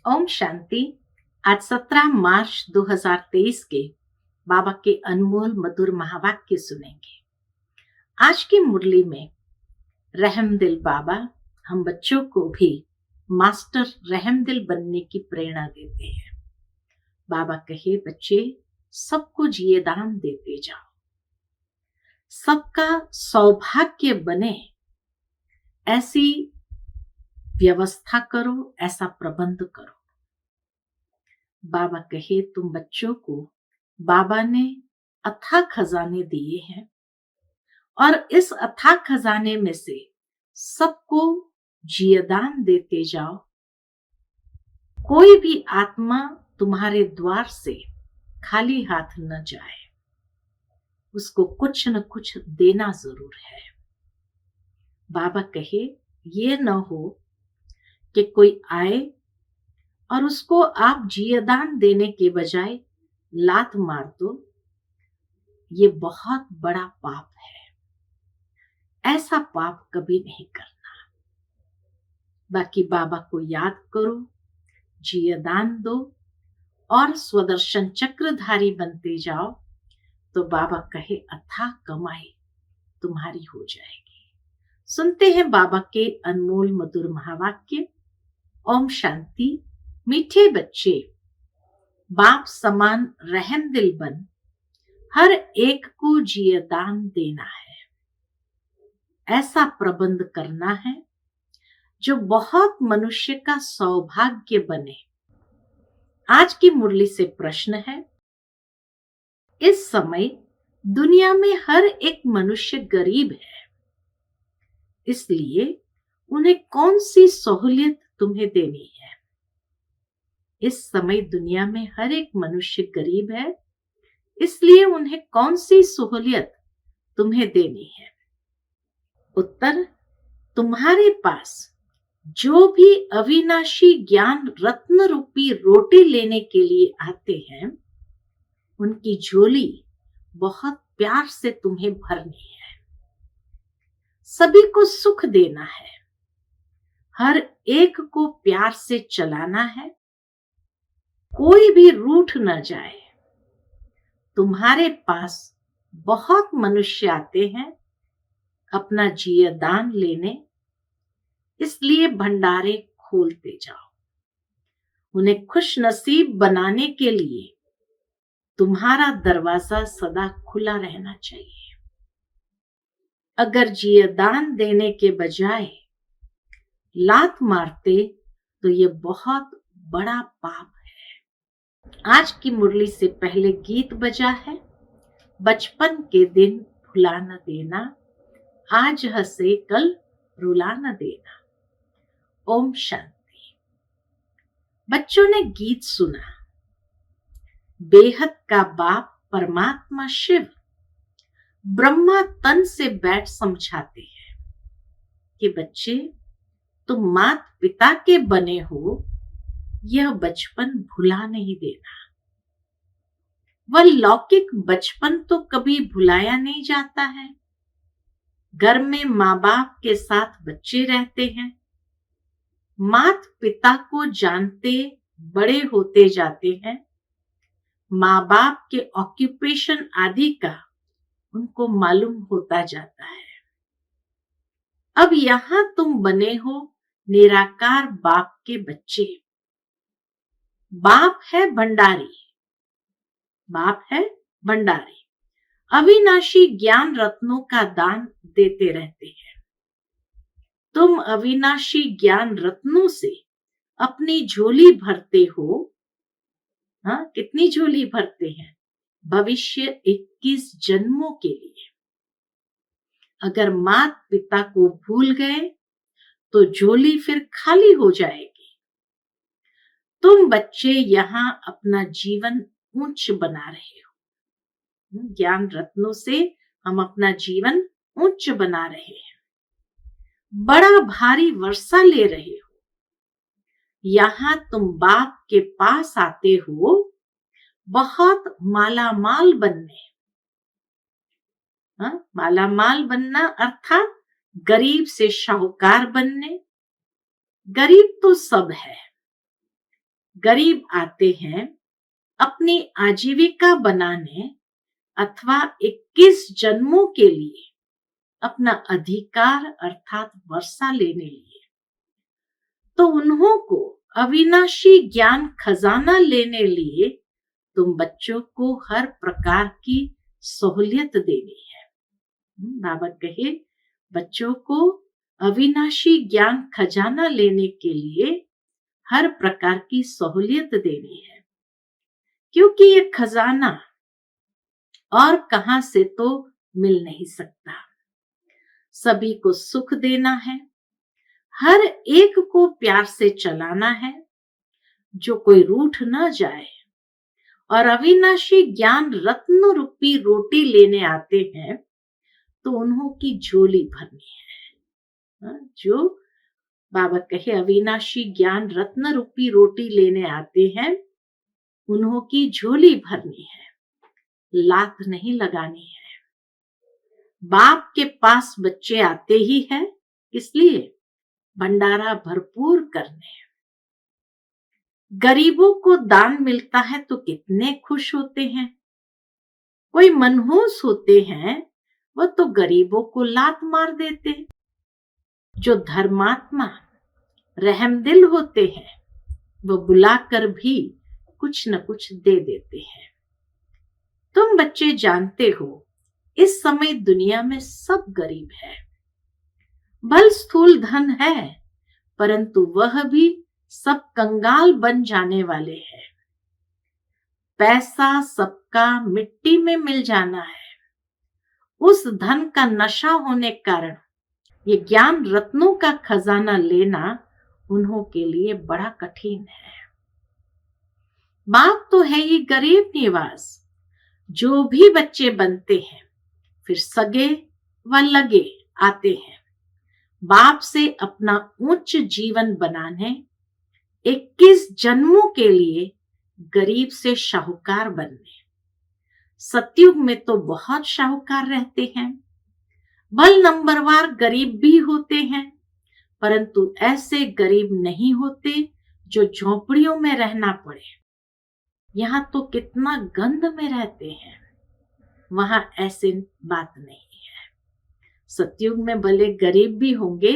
ओम शांति। आज 17 मार्च 2023 के बाबा के अनमोल मधुर महावाक्य सुनेंगे। आज की मुरली में रहमदिल बाबा हम बच्चों को भी मास्टर रहमदिल बनने की प्रेरणा देते हैं। बाबा कहे, बच्चे सबको जिए दान देते जाओ, सबका सौभाग्य बने, ऐसी व्यवस्था करो, ऐसा प्रबंध करो। बाबा कहे, तुम बच्चों को बाबा ने अथाह खजाने दिए हैं और इस अथाह खजाने में से सबको जियदान देते जाओ। कोई भी आत्मा तुम्हारे द्वार से खाली हाथ न जाए, उसको कुछ न कुछ देना जरूर है। बाबा कहे, ये न हो कि कोई आए और उसको आप जियदान देने के बजाय लात मार दो। ये बहुत बड़ा पाप है, ऐसा पाप कभी नहीं करना। बाकी बाबा को याद करो, जियदान दो और स्वदर्शन चक्रधारी बनते जाओ, तो बाबा कहे अथाह कमाई तुम्हारी हो जाएगी। सुनते हैं बाबा के अनमोल मधुर महावाक्य। ओम शांति। मीठे बच्चे, बाप समान रहमदिल बन, हर एक को जियदान देना है, ऐसा प्रबंध करना है जो बहुत मनुष्य का सौभाग्य बने। आज की मुरली से प्रश्न है, इस समय दुनिया में हर एक मनुष्य गरीब है, इसलिए उन्हें कौन सी सहूलियत तुम्हें देनी है? इस समय दुनिया में हर एक मनुष्य गरीब है, इसलिए उन्हें कौन सी सहूलियत तुम्हें देनी है? उत्तर, तुम्हारे पास जो भी अविनाशी ज्ञान रत्न रूपी रोटी लेने के लिए आते हैं, उनकी झोली बहुत प्यार से तुम्हें भरनी है। सभी को सुख देना है, हर एक को प्यार से चलाना है, कोई भी रूठ न जाए। तुम्हारे पास बहुत मनुष्य आते हैं अपना जियदान लेने, इसलिए भंडारे खोलते जाओ। उन्हें खुश नसीब बनाने के लिए तुम्हारा दरवाजा सदा खुला रहना चाहिए। अगर जियदान देने के बजाय लात मारते तो ये बहुत बड़ा पाप है। आज की मुरली से पहले गीत बजा है, बचपन के दिन भुला न देना, आज हंसे कल रुला न देना। ओम शांति। बच्चों ने गीत सुना, बेहद का बाप परमात्मा शिव ब्रह्मा तन से बैठ समझाते हैं कि बच्चे, तुम मात पिता के बने हो, यह बचपन भुला नहीं देना। वह लौकिक बचपन तो कभी भुलाया नहीं जाता है। घर में माँ बाप के साथ बच्चे रहते हैं, मात पिता को जानते बड़े होते जाते हैं, माँ बाप के ऑक्यूपेशन आदि का उनको मालूम होता जाता है। अब यहां तुम बने हो निराकार बाप के बच्चे। बाप है भंडारी, बाप है भंडारी, अविनाशी ज्ञान रत्नों का दान देते रहते हैं। तुम अविनाशी ज्ञान रत्नों से अपनी झोली भरते हो। हाँ, कितनी झोली भरते हैं? भविष्य 21 जन्मों के लिए। अगर मात पिता को भूल गए तो झोली फिर खाली हो जाएगी। तुम बच्चे यहाँ अपना जीवन ऊंच बना रहे हो। ज्ञान रत्नों से हम अपना जीवन ऊंच बना रहे हैं, बड़ा भारी वर्षा ले रहे हो। यहाँ तुम बाप के पास आते हो बहुत मालामाल बनने। मालामाल बनना अर्थात गरीब से शाहूकार बनने। गरीब तो सब है, गरीब आते हैं अपनी आजीविका बनाने अथवा 21 जन्मों के लिए अपना अधिकार अर्थात वर्षा लेने लिए, तो उन्हों को अविनाशी ज्ञान खजाना लेने लिए तुम बच्चों को हर प्रकार की सहूलियत देनी है। बाबा कहे बच्चों को अविनाशी ज्ञान खजाना लेने के लिए हर प्रकार की सहूलियत देनी है, क्योंकि ये खजाना और कहां से तो मिल नहीं सकता। सभी को सुख देना है, हर एक को प्यार से चलाना है, जो कोई रूठ ना जाए, और अविनाशी ज्ञान रत्न रूपी रोटी लेने आते हैं तो उन्हों की झोली भरनी है। जो बाबा कहे अविनाशी ज्ञान रत्न रूपी रोटी लेने आते हैं, उन्हों की झोली भरनी है, लात नहीं लगानी है। बाप के पास बच्चे आते ही हैं, इसलिए भंडारा भरपूर करने। गरीबों को दान मिलता है तो कितने खुश होते हैं। कोई मनहूस होते हैं वह तो गरीबों को लात मार देते। जो धर्मात्मा रहमदिल होते हैं वो बुलाकर भी कुछ न कुछ दे देते हैं। तुम बच्चे जानते हो इस समय दुनिया में सब गरीब है। बल स्थूल धन है, परंतु वह भी सब कंगाल बन जाने वाले हैं। पैसा सबका मिट्टी में मिल जाना है। उस धन का नशा होने के कारण ये ज्ञान रत्नों का खजाना लेना उन्हों के लिए बड़ा कठिन है। बात तो है ये गरीब निवास। जो भी बच्चे बनते हैं फिर सगे व लगे आते हैं बाप से अपना उच्च जीवन बनाने। 21 जन्मों के लिए गरीब से शाहूकार बनने। सतयुग में तो बहुत शाहूकार रहते हैं, बल नंबरवार गरीब भी होते हैं, परंतु ऐसे गरीब नहीं होते जो झोपड़ियों में रहना पड़े। यहाँ तो कितना गंध में रहते हैं, वहां ऐसे बात नहीं है। सतयुग में भले गरीब भी होंगे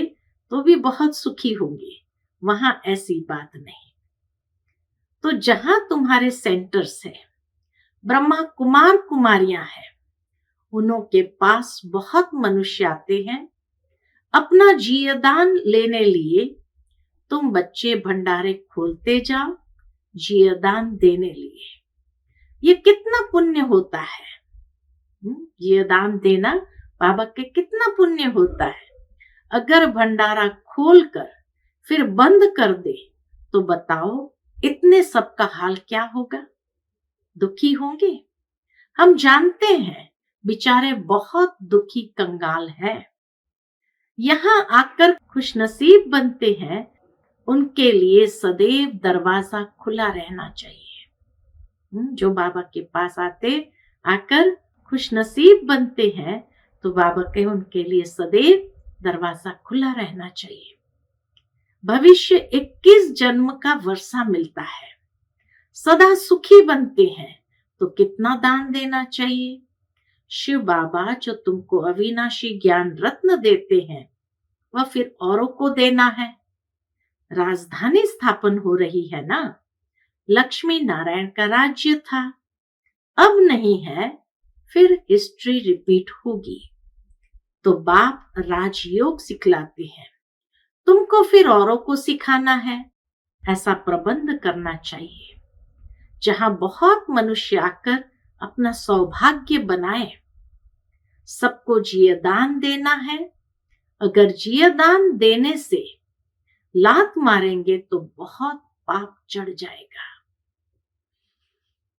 तो भी बहुत सुखी होंगे, वहां ऐसी बात नहीं। तो जहां तुम्हारे सेंटर्स है, ब्रह्मा कुमार कुमारियां हैं, उन्हों के पास बहुत मनुष्य आते हैं अपना जियदान लेने लिए। तुम बच्चे भंडारे खोलते जाओ जियदान देने लिए। ये कितना पुण्य होता है। जियदान देना बाबा के कितना पुण्य होता है। अगर भंडारा खोलकर फिर बंद कर दे तो बताओ इतने सबका हाल क्या होगा। दुखी होंगे। हम जानते हैं बेचारे बहुत दुखी कंगाल हैं। यहाँ आकर खुशनसीब बनते हैं, उनके लिए सदैव दरवाजा खुला रहना चाहिए। जो बाबा के पास आकर खुशनसीब बनते हैं तो बाबा के उनके लिए सदैव दरवाजा खुला रहना चाहिए। भविष्य 21 जन्म का वर्षा मिलता है। सदा सुखी बनते हैं तो कितना दान देना चाहिए। शिव बाबा जो तुमको अविनाशी ज्ञान रत्न देते हैं वह फिर औरों को देना है। राजधानी स्थापन हो रही है ना। लक्ष्मी नारायण का राज्य था, अब नहीं है, फिर हिस्ट्री रिपीट होगी। तो बाप राजयोग सिखलाते हैं, तुमको फिर औरों को सिखाना है। ऐसा प्रबंध करना चाहिए जहां बहुत मनुष्य आकर अपना सौभाग्य बनाए। सबको जियदान देना है। अगर जियदान देने से लात मारेंगे तो बहुत पाप चढ़ जाएगा।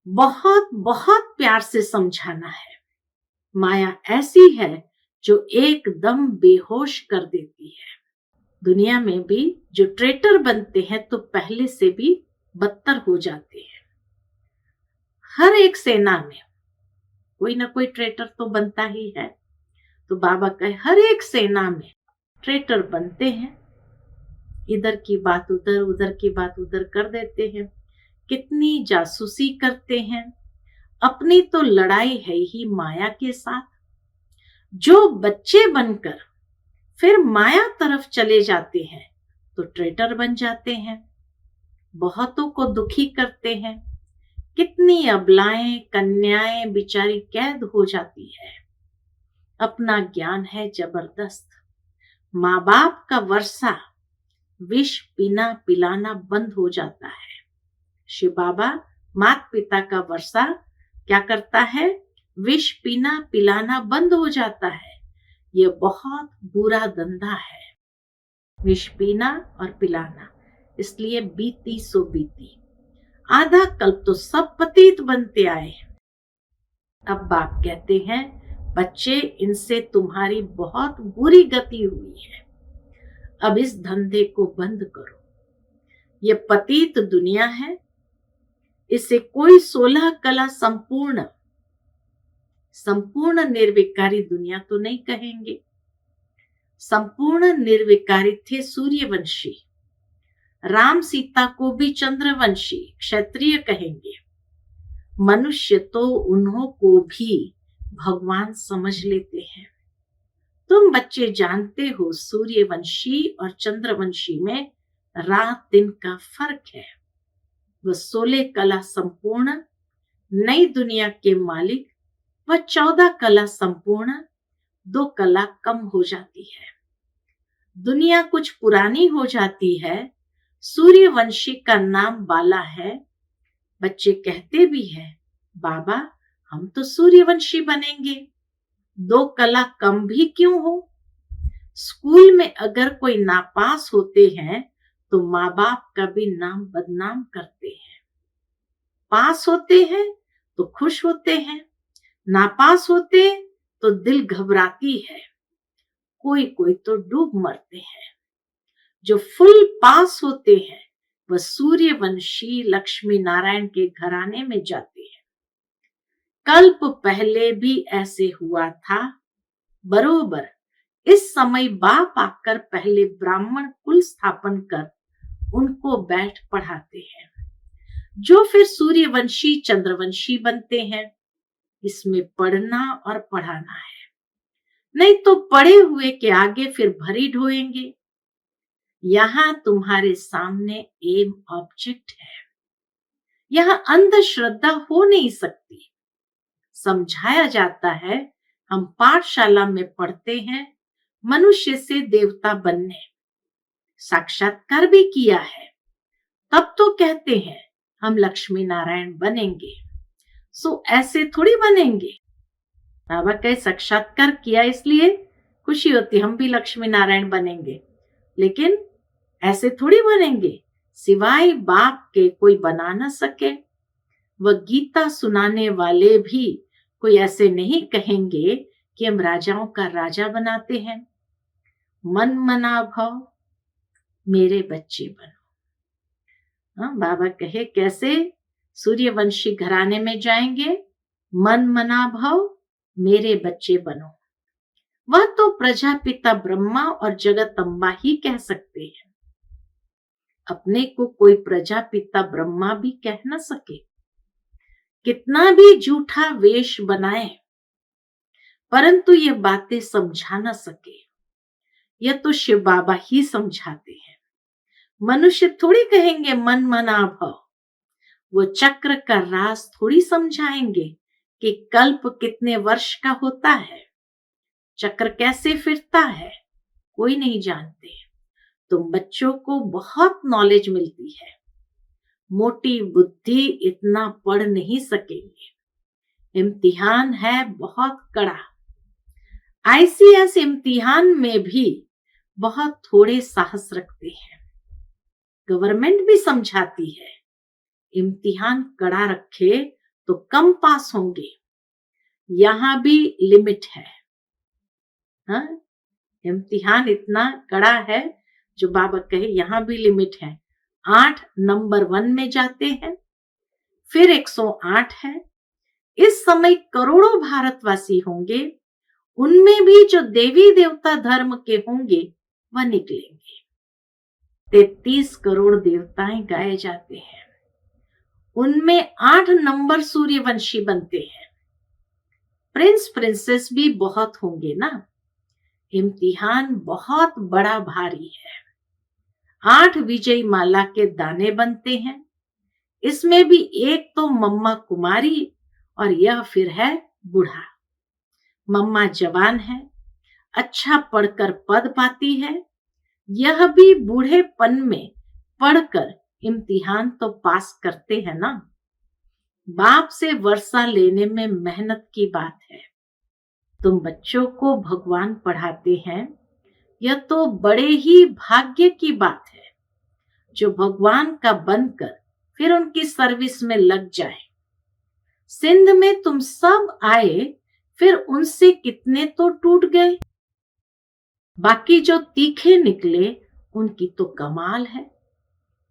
बहुत बहुत प्यार से समझाना है। माया ऐसी है जो एकदम बेहोश कर देती है। दुनिया में भी जो ट्रेटर बनते हैं तो पहले से भी बदतर हो जाते हैं। हर एक सेना में कोई ना कोई ट्रेटर तो बनता ही है। तो बाबा कहे हर एक सेना में ट्रेटर बनते हैं। इधर की बात उधर, उधर की बात उधर कर देते हैं। कितनी जासूसी करते हैं। अपनी तो लड़ाई है ही माया के साथ। जो बच्चे बनकर फिर माया तरफ चले जाते हैं तो ट्रेटर बन जाते हैं, बहुतों को दुखी करते हैं। कितनी अबलाएं कन्याएं बिचारी कैद हो जाती है। अपना ज्ञान है जबरदस्त। माँ बाप का वर्षा विष पीना पिलाना बंद हो जाता है। शिव बाबा माता पिता का वर्षा क्या करता है? विष पीना पिलाना बंद हो जाता है। ये बहुत बुरा धंधा है, विष पीना और पिलाना। इसलिए बीती सो बीती, आधा कल्प तो सब पतित बनते आए। अब बाप कहते हैं, बच्चे इनसे तुम्हारी बहुत बुरी गति हुई है, अब इस धंधे को बंद करो। ये पतित दुनिया है, इसे कोई 16 कला संपूर्ण निर्विकारी दुनिया तो नहीं कहेंगे। संपूर्ण निर्विकारी थे सूर्यवंशी। राम सीता को भी चंद्रवंशी क्षत्रिय कहेंगे। मनुष्य तो उन्हों को भी भगवान समझ लेते हैं। तुम बच्चे जानते हो सूर्यवंशी और चंद्रवंशी में रात दिन का फर्क है। वह 16 कला संपूर्ण नई दुनिया के मालिक, वह 14 कला संपूर्ण 2 कला कम हो जाती है। दुनिया कुछ पुरानी हो जाती है। सूर्यवंशी का नाम बाला है। बच्चे कहते भी है, बाबा हम तो सूर्यवंशी बनेंगे, 2 कला कम भी क्यों हो। स्कूल में अगर कोई नापास होते हैं तो माँ बाप का भी नाम बदनाम करते हैं। पास होते हैं तो खुश होते हैं, नापास होते तो दिल घबराती है। कोई कोई तो डूब मरते हैं। जो फुल पास होते हैं वह सूर्यवंशी लक्ष्मी नारायण के घराने में जाते हैं। कल्प पहले भी ऐसे हुआ था बरोबर। इस समय बाप आकर पहले ब्राह्मण कुल स्थापन कर उनको बैठ पढ़ाते हैं, जो फिर सूर्यवंशी चंद्रवंशी बनते हैं। इसमें पढ़ना और पढ़ाना है, नहीं तो पढ़े हुए के आगे फिर भरी ढोएंगे। यहां तुम्हारे सामने एम ऑब्जेक्ट है। यहां अंधश्रद्धा हो नहीं सकती। समझाया जाता है, हम पाठशाला में पढ़ते हैं मनुष्य से देवता बनने, साक्षात्कार भी किया है, तब तो कहते हैं हम लक्ष्मी नारायण बनेंगे। सो ऐसे थोड़ी बनेंगे। बाबा कहे साक्षात्कार किया इसलिए खुशी होती, हम भी लक्ष्मी नारायण बनेंगे, लेकिन ऐसे थोड़ी बनेंगे। सिवाय बाप के कोई बना न सके। वह गीता सुनाने वाले भी कोई ऐसे नहीं कहेंगे कि हम राजाओं का राजा बनाते हैं। मन मना भव मेरे बच्चे बनो। हाँ, बाबा कहे कैसे सूर्यवंशी घराने में जाएंगे, मन मना भव मेरे बच्चे बनो। वह तो प्रजापिता ब्रह्मा और जगत अम्बा ही कह सकते हैं। अपने को कोई प्रजापिता ब्रह्मा भी कह न सके। कितना भी झूठा वेश बनाए, परंतु ये बातें समझा न सके। यह तो शिव बाबा ही समझाते हैं। मनुष्य थोड़ी कहेंगे मन मना भव। वो चक्र का राज थोड़ी समझाएंगे कि कल्प कितने वर्ष का होता है, चक्र कैसे फिरता है, कोई नहीं जानते। तुम बच्चों को बहुत नॉलेज मिलती है, मोटी बुद्धि इतना पढ़ नहीं सकेंगे। इम्तिहान है बहुत कड़ा। ICS इम्तिहान में भी बहुत थोड़े साहस रखते हैं। गवर्नमेंट भी समझाती है, इम्तिहान कड़ा रखे तो कम पास होंगे। यहां भी लिमिट है। हाँ? इम्तिहान इतना कड़ा है जो बाबा कहे यहां भी लिमिट है। 8 नंबर 1 में जाते हैं, फिर 108 है। इस समय करोड़ों भारतवासी होंगे, उनमें भी जो देवी देवता धर्म के होंगे वह निकलेंगे। 33 करोड़ देवताएं गाए जाते हैं। उनमें 8 नंबर सूर्यवंशी बनते हैं। प्रिंस प्रिंसेस भी बहुत होंगे ना। इम्तिहान बहुत बड़ा भारी है। 8 विजय माला के दाने बनते हैं। इसमें भी एक तो मम्मा कुमारी और यह फिर है बूढ़ा। मम्मा जवान है, अच्छा पढ़कर पद पाती है। यह भी बूढ़ेपन में पढ़कर इम्तिहान तो पास करते हैं ना। बाप से वर्षा लेने में मेहनत की बात है। तुम बच्चों को भगवान पढ़ाते हैं, यह तो बड़े ही भाग्य की बात है जो भगवान का बनकर फिर उनकी सर्विस में लग जाए। सिंध में तुम सब आए, फिर उनसे कितने तो टूट गए। बाकी जो तीखे निकले उनकी तो कमाल है।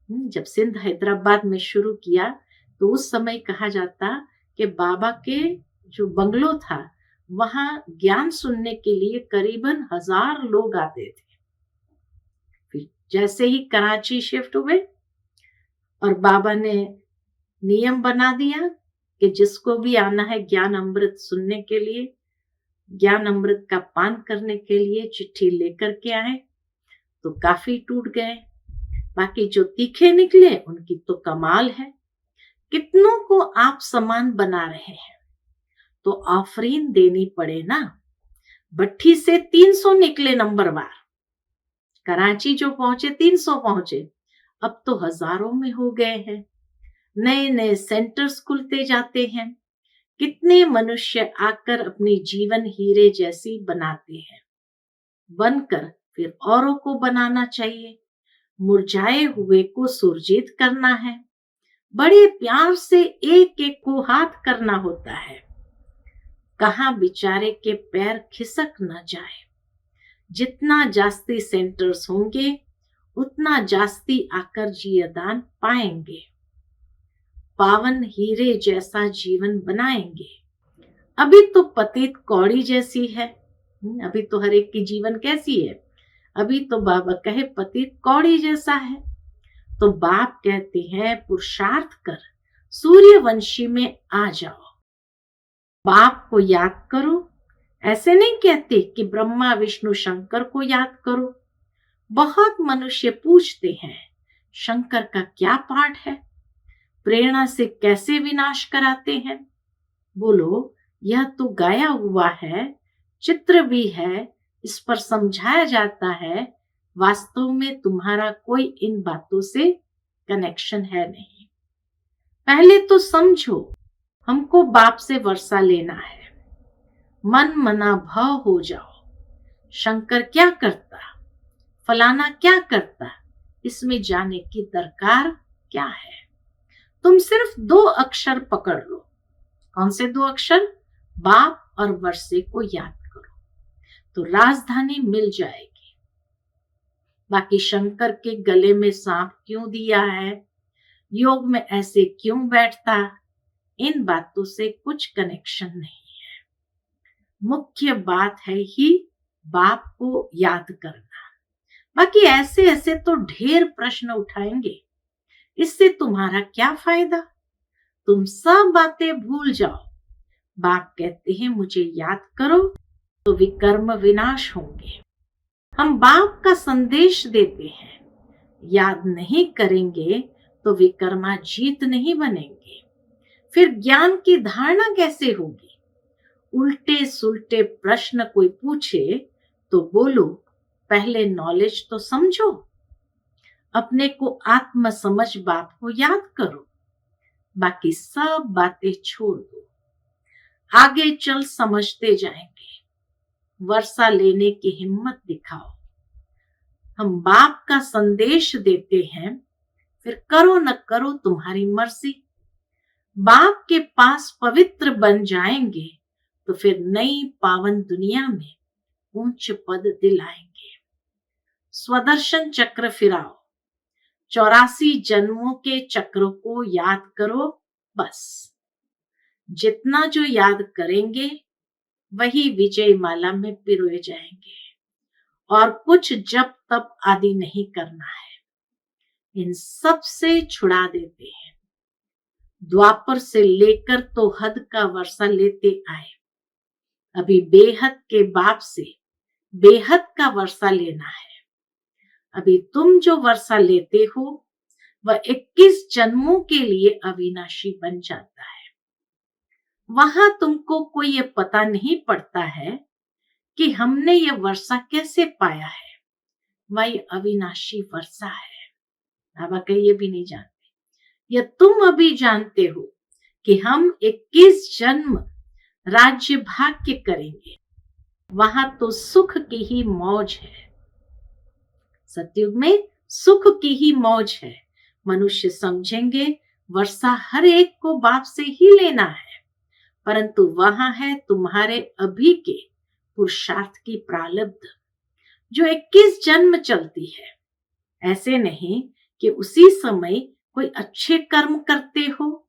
जब सिंध हैदराबाद में शुरू किया तो उस समय कहा जाता कि बाबा के जो बंगलो था वहां ज्ञान सुनने के लिए करीबन 1000 लोग आते थे। फिर जैसे ही कराची शिफ्ट हुए और बाबा ने नियम बना दिया कि जिसको भी आना है ज्ञान अमृत सुनने के लिए, ज्ञान अमृत का पान करने के लिए चिट्ठी लेकर के आए, तो काफी टूट गए। बाकी जो तीखे निकले उनकी तो कमाल है। कितनों को आप समान बना रहे हैं तो आफरीन देनी पड़े ना। भट्ठी से 300 निकले नंबरवार। कराची जो पहुंचे 300 पहुंचे, अब तो हजारों में हो गए हैं। नए नए सेंटर्स खुलते जाते हैं। कितने मनुष्य आकर अपनी जीवन हीरे जैसी बनाते हैं। बनकर फिर औरों को बनाना चाहिए। मुरझाए हुए को सुरजीत करना है। बड़े प्यार से एक एक को हाथ करना होता है। कहाँ बेचारे के पैर खिसक न जाए। जितना जास्ती सेंटर्स होंगे उतना जास्ती आकर जीवदान पाएंगे। पावन हीरे जैसा जीवन बनाएंगे। अभी तो पतित कौड़ी जैसी है। अभी तो हर एक की जीवन कैसी है? अभी तो बाबा कहे पतित कौड़ी जैसा है। तो बाप कहते हैं पुरुषार्थ कर सूर्यवंशी में आ जाओ। बाप को याद करो। ऐसे नहीं कहते कि ब्रह्मा विष्णु शंकर को याद करो। बहुत मनुष्य पूछते हैं शंकर का क्या पाठ है, प्रेरणा से कैसे विनाश कराते हैं। बोलो यह तो गाया हुआ है, चित्र भी है, इस पर समझाया जाता है। वास्तव में तुम्हारा कोई इन बातों से कनेक्शन है नहीं। पहले तो समझो हमको बाप से वर्षा लेना है। मन मना भाव हो जाओ। शंकर क्या करता, फलाना क्या करता, इसमें जाने की दरकार क्या है। तुम सिर्फ 2 अक्षर पकड़ लो। कौन से 2 अक्षर? बाप और वर्षे को याद करो तो राजधानी मिल जाएगी। बाकी शंकर के गले में सांप क्यों दिया है, योग में ऐसे क्यों बैठता, इन बातों से कुछ कनेक्शन नहीं है। मुख्य बात है ही बाप को याद करना। बाकी ऐसे ऐसे तो ढेर प्रश्न उठाएंगे, इससे तुम्हारा क्या फायदा। तुम सब बातें भूल जाओ। बाप कहते हैं मुझे याद करो तो विकर्म विनाश होंगे। हम बाप का संदेश देते हैं, याद नहीं करेंगे तो विकर्मा जीत नहीं बनेंगे। फिर ज्ञान की धारणा कैसे होगी। उल्टे सुलटे प्रश्न कोई पूछे तो बोलो पहले नॉलेज तो समझो। अपने को आत्म समझ बाप को याद करो। बाकी सब बातें छोड़ दो। आगे चल समझते जाएंगे। वर्षा लेने की हिम्मत दिखाओ। हम बाप का संदेश देते हैं, फिर करो न करो तुम्हारी मर्जी। बाप के पास पवित्र बन जाएंगे तो फिर नई पावन दुनिया में ऊंच पद दिलाएंगे। स्वदर्शन चक्र फिराओ। 84 जन्मों के चक्र को याद करो बस। जितना जो याद करेंगे वही विजय माला में पिरोए जाएंगे। और कुछ जब तब आदि नहीं करना है। इन सब से छुड़ा देते हैं। द्वापर से लेकर तो हद का वर्षा लेते आए, अभी बेहद के बाप से बेहद का वर्षा लेना है। अभी तुम जो वर्षा लेते हो वह 21 जन्मों के लिए अविनाशी बन जाता है। वहां तुमको कोई ये पता नहीं पड़ता है कि हमने ये वर्षा कैसे पाया है, वह ये अविनाशी वर्षा है। बाबा कहिए भी नहीं जानते, यह तुम अभी जानते हो कि हम 21 जन्म राज्य भाग्य करेंगे, वहां तो सुख की ही मौज है। सतयुग में सुख की ही मौज है। मनुष्य समझेंगे वर्षा हर एक को बाप से ही लेना है, परंतु वहां है तुम्हारे अभी के पुरुषार्थ की प्रारब्ध जो 21 जन्म चलती है। ऐसे नहीं कि उसी समय कोई अच्छे कर्म करते हो,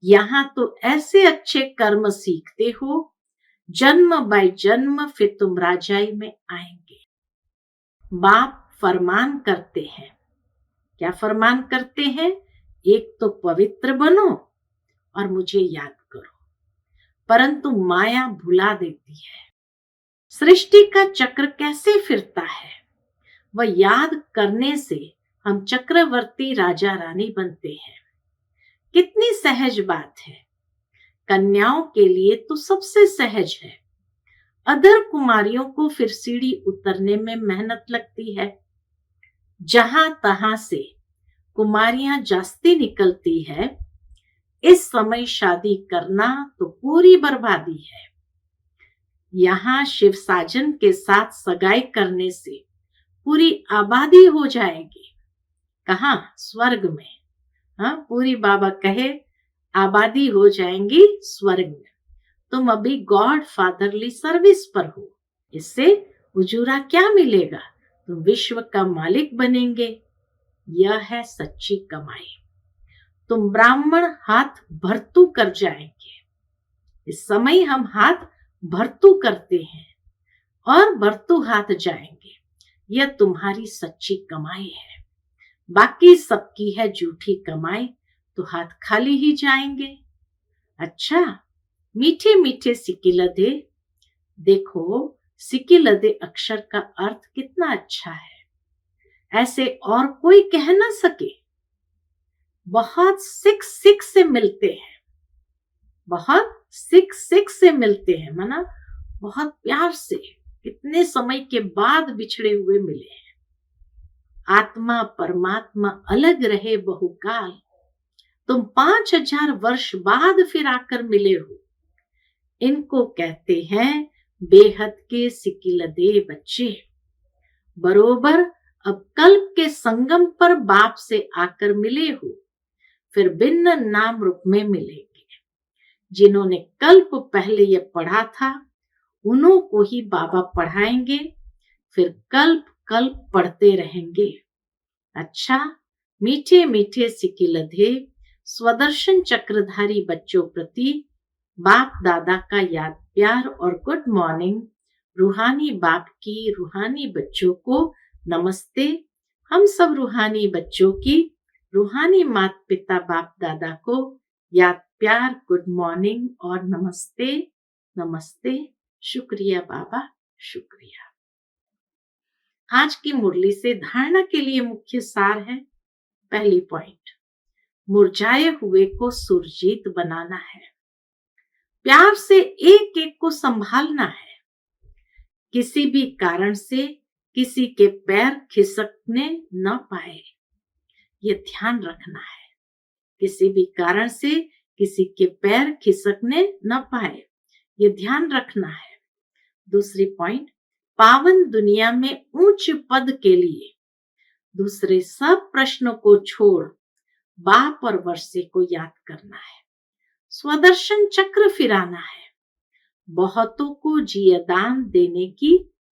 यहाँ तो ऐसे अच्छे कर्म सीखते हो, जन्म बाय जन्म फिर तुम राजाई में आएंगे। बाप फरमान करते हैं, क्या फरमान करते हैं? एक तो पवित्र बनो और मुझे याद करो, परंतु माया भुला देती है। सृष्टि का चक्र कैसे फिरता है, वह याद करने से हम चक्रवर्ती राजा रानी बनते हैं। कितनी सहज बात है, कन्याओं के लिए तो सबसे सहज है। अधर कुमारियों को फिर सीढ़ी उतरने में मेहनत लगती है। जहां तहां से कुमारियां जास्ती निकलती है। इस समय शादी करना तो पूरी बर्बादी है। यहाँ शिव साजन के साथ सगाई करने से पूरी आबादी हो जाएगी। कहाँ? स्वर्ग में। हाँ, पूरी बाबा कहे आबादी हो जाएंगी स्वर्ग में। तुम अभी गॉड फादरली सर्विस पर हो, इससे उजूरा क्या मिलेगा? तुम विश्व का मालिक बनेंगे। यह है सच्ची कमाई। तुम ब्राह्मण हाथ भरतू कर जाएंगे। इस समय हम हाथ भरतू करते हैं और भरतू हाथ जाएंगे। यह तुम्हारी सच्ची कमाई है। बाकी सबकी है झूठी कमाई, तो हाथ खाली ही जाएंगे। अच्छा, मीठे मीठे सिकिलधे। देखो, सिकिलधे अक्षर का अर्थ कितना अच्छा है, ऐसे और कोई कह ना सके। बहुत सिख सिख से मिलते हैं, बहुत सिख सिख से मिलते हैं, माना बहुत प्यार से, कितने समय के बाद बिछड़े हुए मिले हैं। आत्मा परमात्मा अलग रहे बहुकाल, तुम 5000 वर्ष बाद फिर आकर मिले हो। इनको कहते हैं बेहद के सिकिलधे बच्चे। बरोबर अब कल्प के संगम पर बाप से आकर मिले हो, फिर भिन्न नाम रूप में मिलेंगे। जिन्होंने कल्प पहले ये पढ़ा था, उन्हों को ही बाबा पढ़ाएंगे, फिर कल्प कल्प पढ़ते रहेंगे। अच्छा, मीठे मीठे सिकिलधे स्वदर्शन चक्रधारी बच्चों प्रति बाप दादा का याद प्यार और गुड मॉर्निंग। रूहानी बाप की रूहानी बच्चों को नमस्ते। हम सब रूहानी बच्चों की रूहानी माता पिता बाप दादा को याद प्यार गुड मॉर्निंग और नमस्ते नमस्ते। शुक्रिया बाबा, शुक्रिया। आज की मुरली से धारणा के लिए मुख्य सार है। पहली पॉइंट, मुरझाए हुए को सुरजीत बनाना है। प्यार से एक एक को संभालना है। किसी भी कारण से किसी के पैर खिसकने न पाए, ये ध्यान रखना है। किसी भी कारण से किसी के पैर खिसकने न पाए, ये ध्यान रखना है। दूसरी पॉइंट, पावन दुनिया में ऊंच पद के लिए दूसरे सब प्रश्नों को छोड़ बाप और वर्षे को याद करना है। स्वदर्शन चक्र फिराना है। बहुतों को जियदान देने की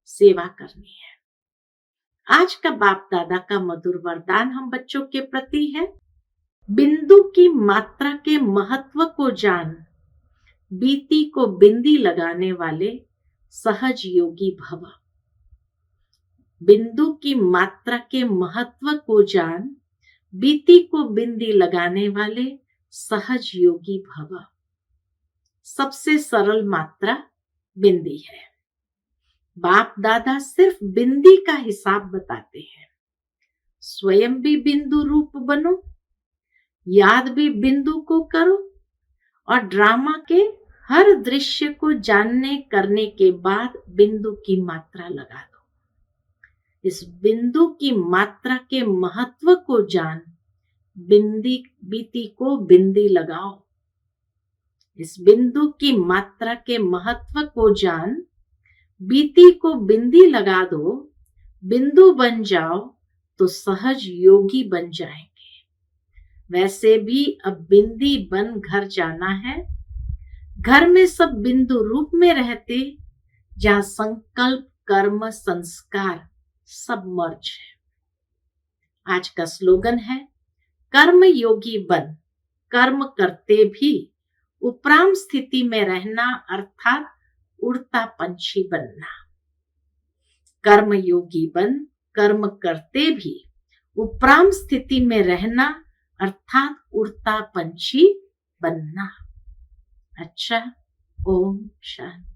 सेवा करनी है। आज का बाप दादा का मधुर वरदान हम बच्चों के प्रति है। बिंदु की मात्रा के महत्व को जान, बीती को बिंदी लगाने वाले सहज योगी भव। बिंदु की मात्रा के महत्व को जान, बीती को बिंदी लगाने वाले सहज योगी भव। सबसे सरल मात्रा बिंदी है। बाप दादा सिर्फ बिंदी का हिसाब बताते हैं। स्वयं भी बिंदु रूप बनो, याद भी बिंदु को करो और ड्रामा के हर दृश्य को जानने करने के बाद बिंदु की मात्रा लगा दो। इस बिंदु की मात्रा के महत्व को जान बीती को बिंदी लगाओ। इस बिंदु की मात्रा के महत्व को जान बीती को बिंदी लगा दो। बिंदु बन जाओ तो सहज योगी बन जाएंगे। वैसे भी अब बिंदी बन घर जाना है। घर में सब बिंदु रूप में रहते, जहां संकल्प कर्म संस्कार सब मर्ज है। आज का स्लोगन है, कर्म योगी बन, कर्म करते भी उपराम स्थिति में रहना, अर्थात उड़ता पंछी बनना। कर्म योगी बन, कर्म करते भी उपराम स्थिति में रहना, अर्थात उड़ता पंछी बनना। अच्छा, ओम शांति।